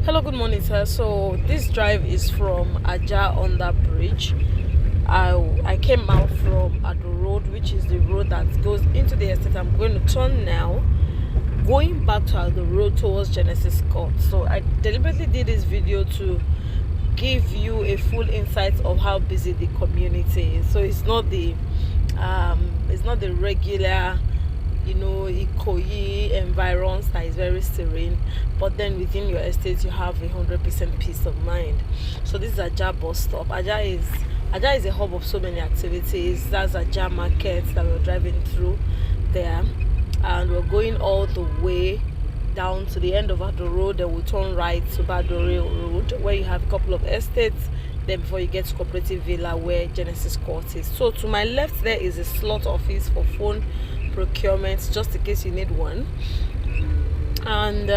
Hello, good morning, sir. So this drive is from Ajah on that bridge. I came out from Ado Road, which is the road that goes into the estate. I'm going to turn now, going back to Ado Road towards Genesis Court. So I deliberately did this video to give you a full insight of how busy the community is. So it's not the regular, Ikoyi environs that is very serene, but then within your estate you have 100% peace of mind. So this is Ajah bus stop. Ajah is a hub of so many activities. That's Ajah market that we're driving through there, and we're going all the way down to the end of Ado Road. Then we'll turn right to Badore Road, where you have a couple of estates. Then before you get to Cooperative Villa, where Genesis Court is. So to my left there is a slot office for phone procurement, just in case you need one. And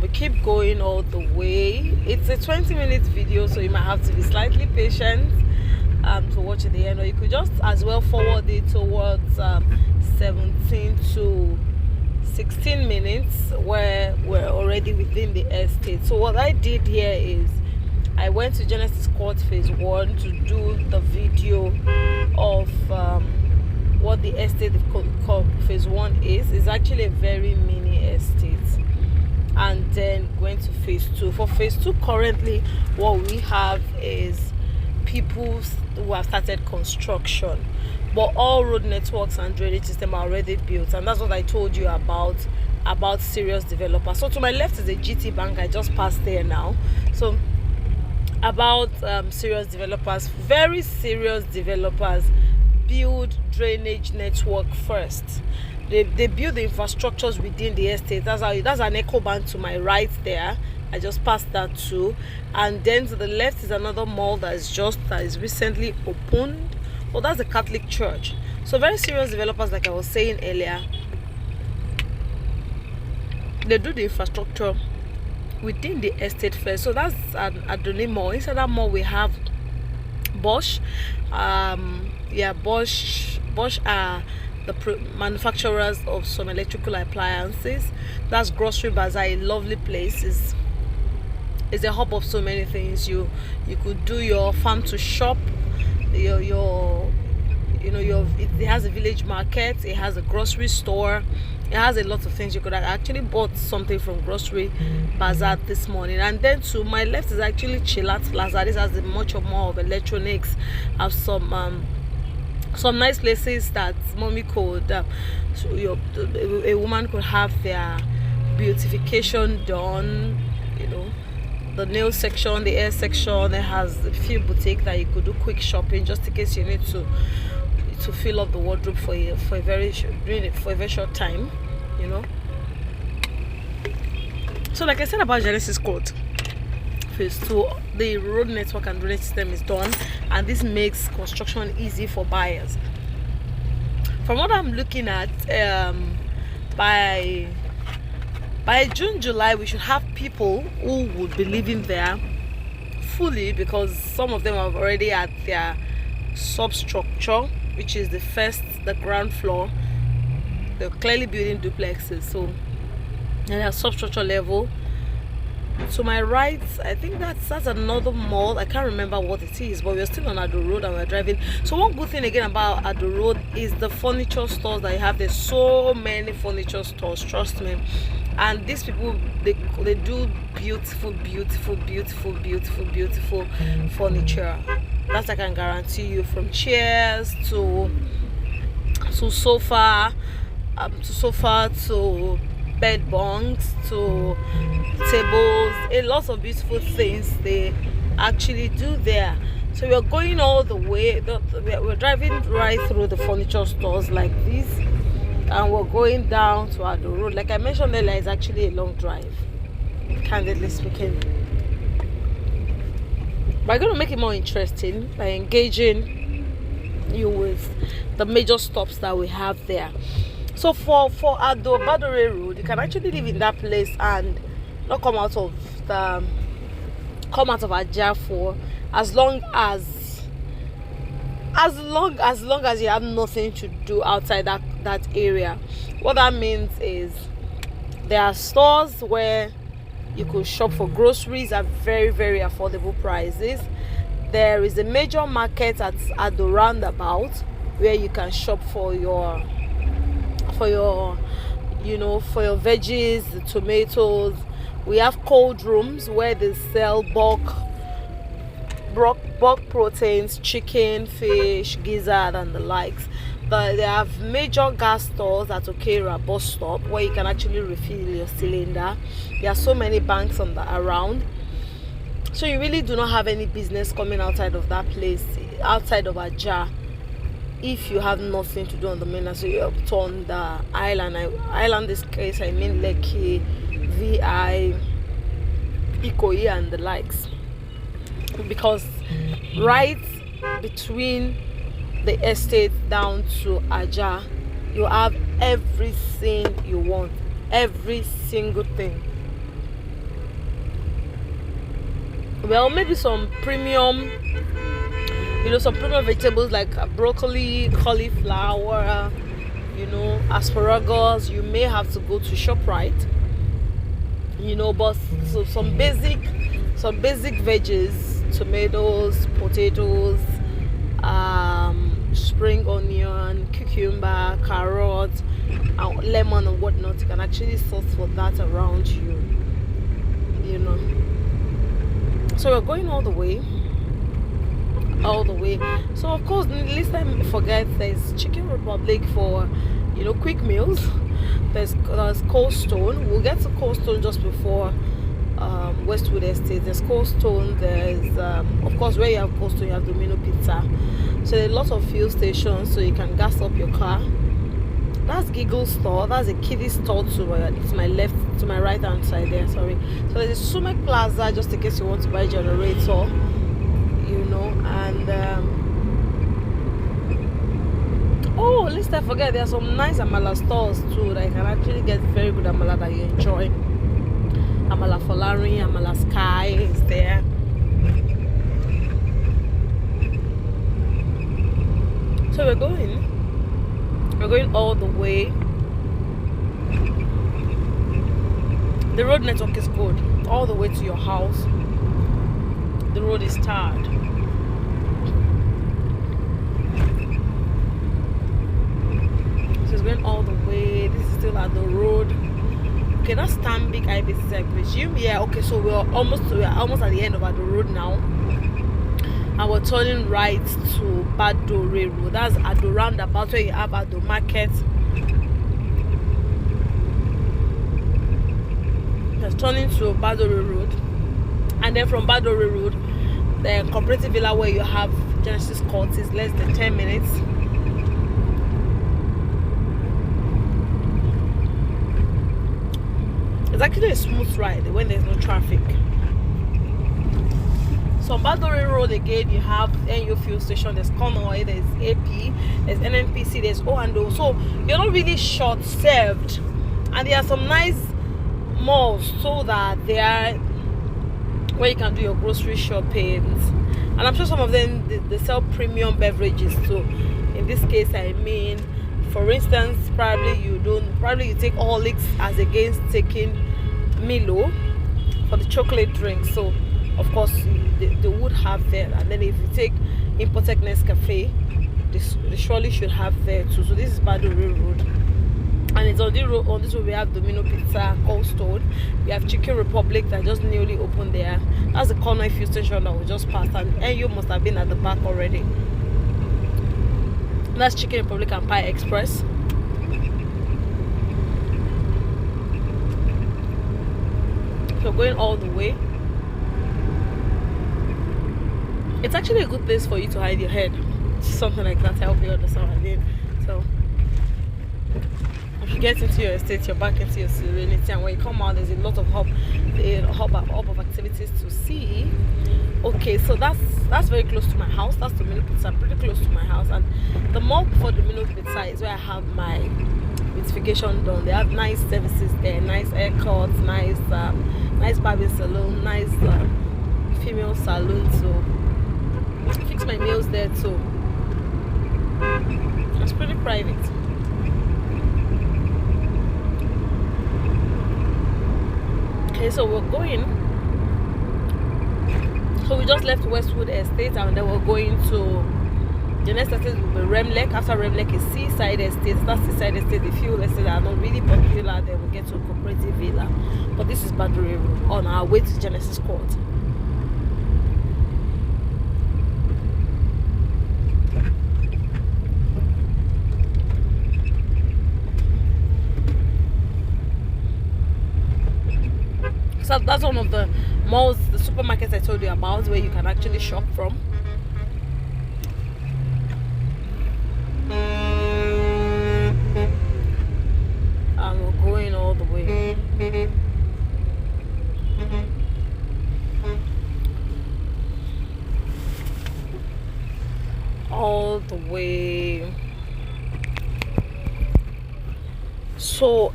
we keep going all the way. It's a 20-minute video, so you might have to be slightly patient to watch at the end, or you could just as well forward it towards 17 to 16 minutes, where we're already within the estate. So what I did here is I went to Genesis Court phase 1 to do the video of what the estate called phase 1 is. It's actually a very mini estate. And then going to phase 2. For phase 2, currently what we have is people who have started construction, but all road networks and drainage system are already built, and that's what I told you about serious developers. So to my left is a GT Bank. I just passed there now. So about serious developers, very serious developers build drainage network first. They build the infrastructures within the estate. That's an eco bank to my right there. I just passed that too. And then to the left is another mall that is recently opened. Oh, that's the Catholic church. So very serious developers, like I was saying earlier, they do the infrastructure within the estate first. So that's an Adoni mall. Inside that mall we have Bosch. Bosch are the manufacturers of some electrical appliances. That's Grocery Bazaar, a lovely place. Is a hub of so many things. You could do your farm to shop. It has a village market. It has a grocery store. It has a lot of things. You could have actually bought something from Grocery Bazaar this morning. And then to my left is actually Chilat Plaza. This has much more of electronics. Have some nice places that mommy could a woman could have their beautification done. The nail section, the hair section. It has a few boutiques that you could do quick shopping, just in case you need to fill up the wardrobe for a very short time, So like I said about Genesis Court phase 2, the road network and drainage system is done, and this makes construction easy for buyers. From what I'm looking at, by June, July, we should have people who would be living there fully, because some of them are already at their substructure, which is the ground floor. They're clearly building duplexes, so and at substructure level. To my right, I think that's another mall. I can't remember what it is, but we're still on Ado Road and we're driving. So one good thing again about Ado Road is the furniture stores that you have. There's so many furniture stores, trust me. And these people, they do beautiful furniture. That I can guarantee you, from chairs to sofa, to bed bunks, to tables, a lot of beautiful things they actually do there. So we're going all the way. We're driving right through the furniture stores like this, and we're going down to Ado Road. Like I mentioned earlier, it's actually a long drive, candidly speaking. We're going to make it more interesting by engaging you with the major stops that we have there. So for Badore Road, you can actually live in that place and not come out of Ajah for as long as you have nothing to do outside that area. What that means is there are stores where You could shop for groceries at very, very affordable prices. There is a major market at the roundabout where you can shop for your for your veggies, the tomatoes. We have cold rooms where they sell bulk proteins, chicken, fish, gizzard, and the likes. But they have major gas stores at Okera bus stop where you can actually refill your cylinder. There are so many banks around, so you really do not have any business coming outside of that place, outside of Ajah, if you have nothing to do on the mainland. So you're up on the island this case I mean Lekki, VI, Ikoyi, and the likes, because right between the estate down to Ajah, you have everything you want, every single thing. Well, maybe some premium vegetables like broccoli, cauliflower, asparagus. You may have to go to ShopRite, but so some basic veggies, tomatoes, potatoes, spring onion, cucumber, carrot, lemon, and whatnot. You can actually source for that around you. So we're going all the way. So of course, least time forget, there's Chicken Republic for quick meals. There's Cold Stone. We'll get to Cold Stone just before Westwood Estate. There's Cold Stone. There's of course, where you have Cold Stone, you have Domino Pizza. So there are lots of fuel stations, so you can gas up your car. That's Giggle Store. That's a kiddie store to my right hand side there. Sorry. So there's a Sumac Plaza, just in case you want to buy a generator. And oh, least I forget, there are some nice amala stores too that you can actually get very good amala that you enjoy. Amala Folari, Amala Sky is there. So we're going all the way. The road network is good all the way to your house. The road is tarred. So it's going all the way. This is still at the road. Okay, that's Stanbic IBC, I presume. Yeah, okay, so we're almost at the end of the road now. And we're turning right to Badore Road. That's at the roundabout where you have at the market. Just turning to Badore Road. And then from Badore Road, the cooperative villa where you have Genesis Court is less than 10 minutes. It's actually a smooth ride when there's no traffic. So on Badore Road again, you have NU fuel station, there's Conway, there's AP, there's NNPC, there's O&O. So you're not really short served. And there are some nice malls so that they are where you can do your grocery shopping. And I'm sure some of them they sell premium beverages too. In this case, I mean, for instance, probably you take Horlicks as against taking Milo for the chocolate drink. So of course they would have there. And then if you take imported Nescafe, they surely should have there too. So this is Badore Road. And it's on this road we have Domino Pizza, Cold Stone. We have Chicken Republic that just newly opened there. That's the corner fuel station that we just passed, and you must have been at the back already. That's Chicken Republic and Pie Express. So going all the way. It's actually a good place for you to hide your head. Something like that to help you understand what I mean. So if you get into your estate, you're back into your serenity, and when you come out, there's a lot of hub of activities to see. Okay, so that's very close to my house. That's Domino Pizza, pretty close to my house. And the mall before Domino Pizza is where I have my beautification done. They have nice services there, nice haircuts, nice barbing salon, nice female salon. So I fix my nails there too. It's pretty private. Okay, so we're going. So we just left Westwood Estate and then we're going to the next estate will be Remlek. After Remlek is Seaside Estate. That's Seaside Estate. The few estates are not really popular. Then we get to Cooperative Villa. But this is Badore Road on our way to Genesis Court. So that's one of the malls, the supermarkets I told you about, where you can actually shop from. And we're going all the way. All the way. So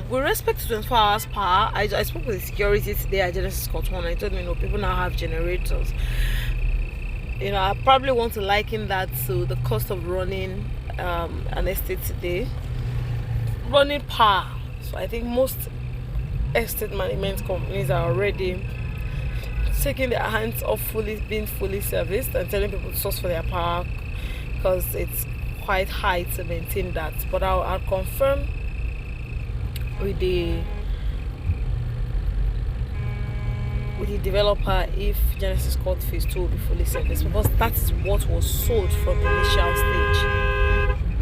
with respect to 24 hours power, I spoke with the security today at Genesis Court 1. I told them, people now have generators. I probably want to liken that to the cost of running an estate today. Running power. So I think most estate management companies are already taking their hands off being fully serviced and telling people to source for their power because it's quite high to maintain that. But I'll confirm with the developer if Genesis Court Phase 2 will be fully serviced, because that is what was sold from the initial stage.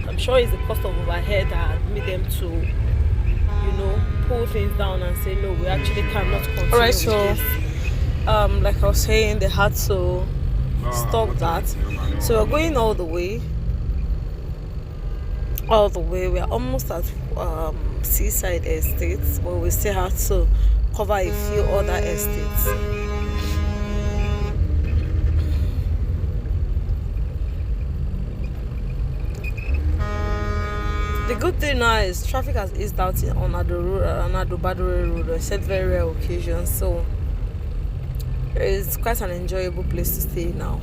I'm sure it's the cost of overhead that made them to pull things down and say no, we actually cannot continue. Alright, so like I was saying, they had to stop that. So we're going all the way. We are almost at Seaside Estates, but we still have to cover a few other estates. The good thing now is traffic has eased out on Badore Road, except very rare occasions, so it's quite an enjoyable place to stay now.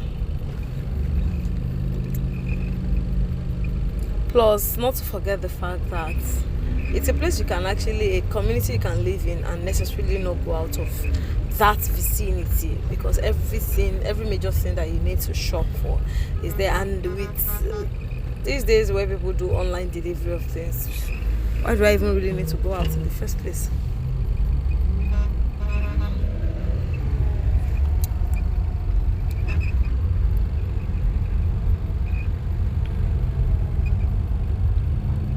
Plus, not to forget the fact that it's a place a community you can live in and necessarily not go out of that vicinity, because every major thing that you need to shop for is there. And with these days where people do online delivery of things, why do I even really need to go out in the first place?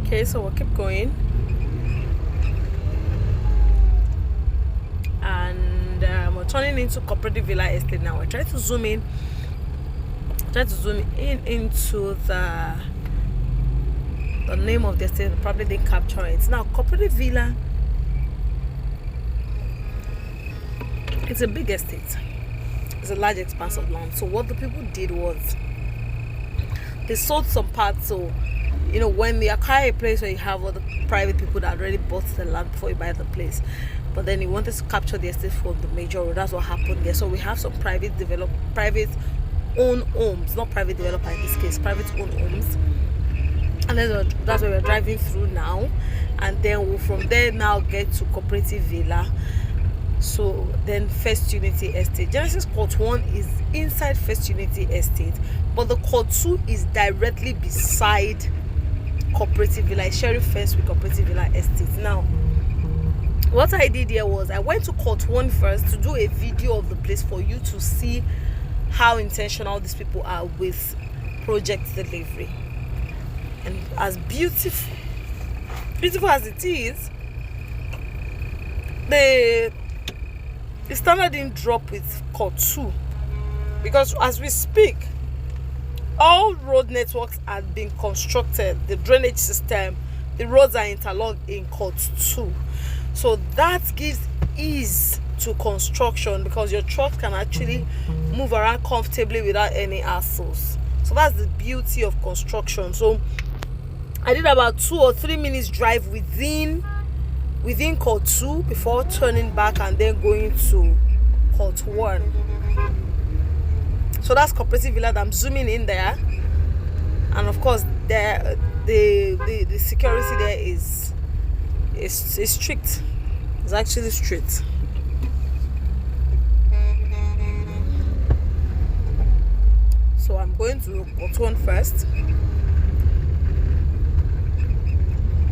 Okay, so we'll keep going. And we're turning into Cooperative Villa Estate now. We're trying to zoom in into the name of the estate. Probably didn't capture it. Now, Cooperative Villa, it's a big estate. It's a large expanse of land. So what the people did was they sold some parts. So when you acquire a place where you have other private people that already bought the land before you buy the place, but then you wanted to capture the estate from the major road, that's what happened there. So we have some private owned homes, not private developer in this case, private owned homes, and then that's where we're driving through now. And then we'll from there now get to Cooperative Villa. So then First Unity Estate. Genesis Court 1 is inside First Unity Estate, but the Court 2 is directly beside Cooperative Villa. It's sharing fence with Cooperative Villa Estate. Now, what I did here was I went to Court 1 first to do a video of the place for you to see how intentional these people are with project delivery. And as beautiful as it is, the standard didn't drop with Court 2, because as we speak, all road networks are being constructed, the drainage system, the roads are interlocked in Court 2. So that gives ease to construction, because your truck can actually move around comfortably without any hassles. So that's the beauty of construction. So I did about 2 or 3 minutes drive within Court 2 before turning back and then going to Court 1. So that's Cooperative Villa that I'm zooming in there. And of course the security there is strict. It's actually strict. going to Cotton first,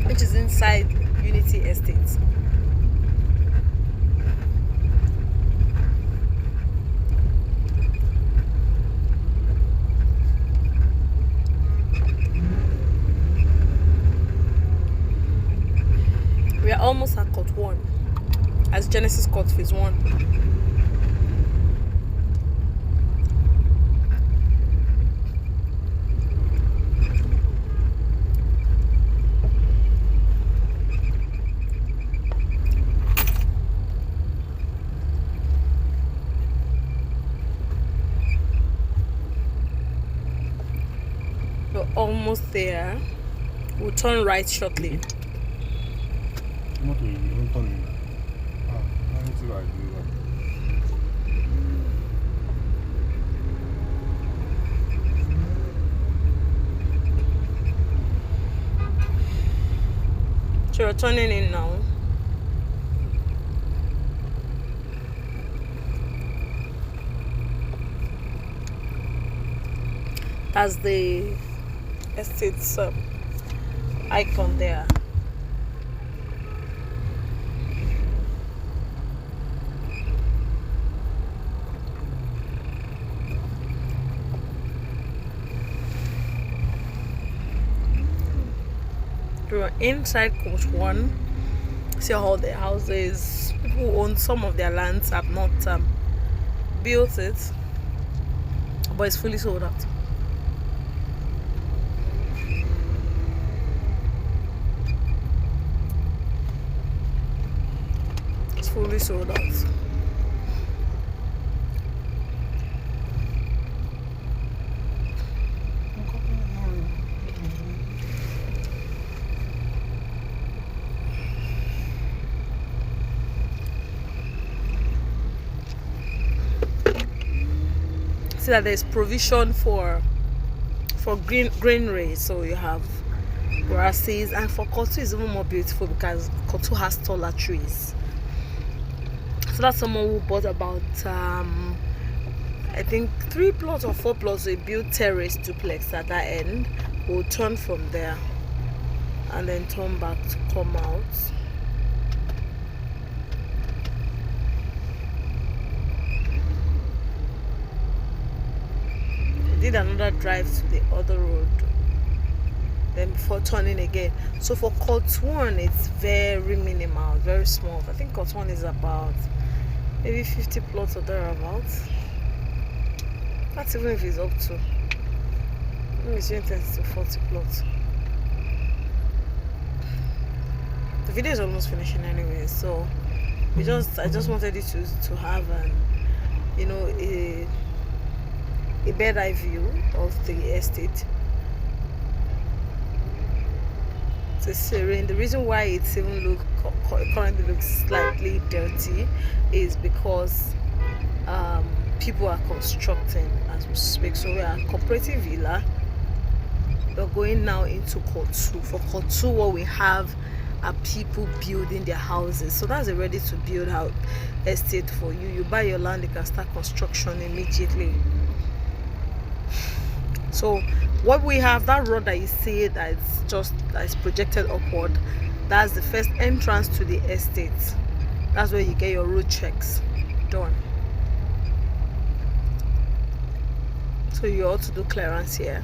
which is inside Unity Estate. We are almost at Court 1, as Genesis Court Phase 1. We're almost there. We'll turn right shortly. So we're turning in now. That's the estate's icon there. We're inside Court 1. See all the houses. People who own some of their lands have not built it, but it's fully sold out. It's fully sold out. See that there's provision for greenery, so you have grasses, and for Kotu is even more beautiful because Kotu has taller trees. So that's someone who bought about I think 3 plots or 4 plots. So built terrace duplex at that end. We'll turn from there and then turn back to come out. Did another drive to the other road then before turning again. So for Court 1 it's very minimal, very small. I think Court 1 is about maybe 50 plots or thereabouts. That's even if it's up to between 30 to 40 plots. The video is almost finishing anyway, so I just wanted you to have a bird eye view of the estate. It's serene. The reason why it's even currently looks slightly dirty is because people are constructing as we speak. So we are at Cooperative Villa. We're going now into Court 2. For Court 2, what we have are people building their houses. So that's a ready to build out estate for you. You buy your land, you can start construction immediately. So what we have, that road that you see that is projected upward, that's the first entrance to the estate. That's where you get your road checks done. So you ought to do clearance here,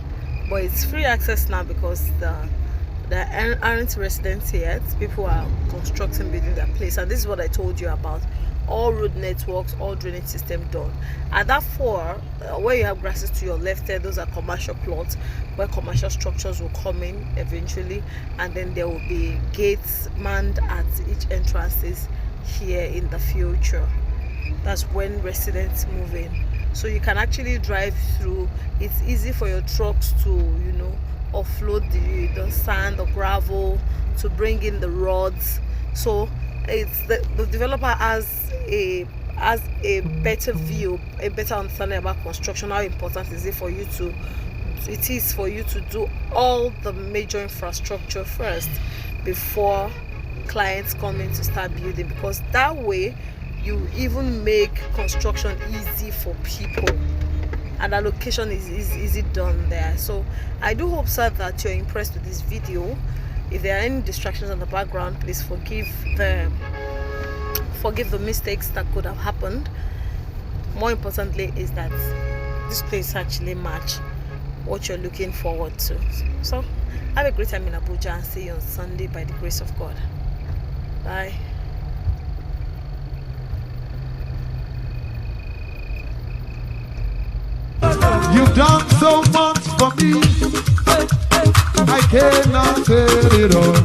but it's free access now because there aren't residents yet. People are constructing, building their place, and this is what I told you about. All road networks, all drainage system done. And that 4 where you have grasses to your left there, those are commercial plots where commercial structures will come in eventually, and then there will be gates manned at each entrances here in the future. That's when residents move in. So you can actually drive through. It's easy for your trucks to offload the sand or gravel, to bring in the rods. So it's the developer has a better view, a better understanding about construction. How important is it for you to do all the major infrastructure first before clients come in to start building, because that way you even make construction easy for people. and the location is easy done there. So I do hope, sir, that you're impressed with this video. If there are any distractions in the background, please forgive the mistakes that could have happened. More importantly is that this place actually match what you're looking forward to. So have a great time in Abuja, and see you on Sunday by the grace of God. Bye. You've done so much for me, I cannot say it all.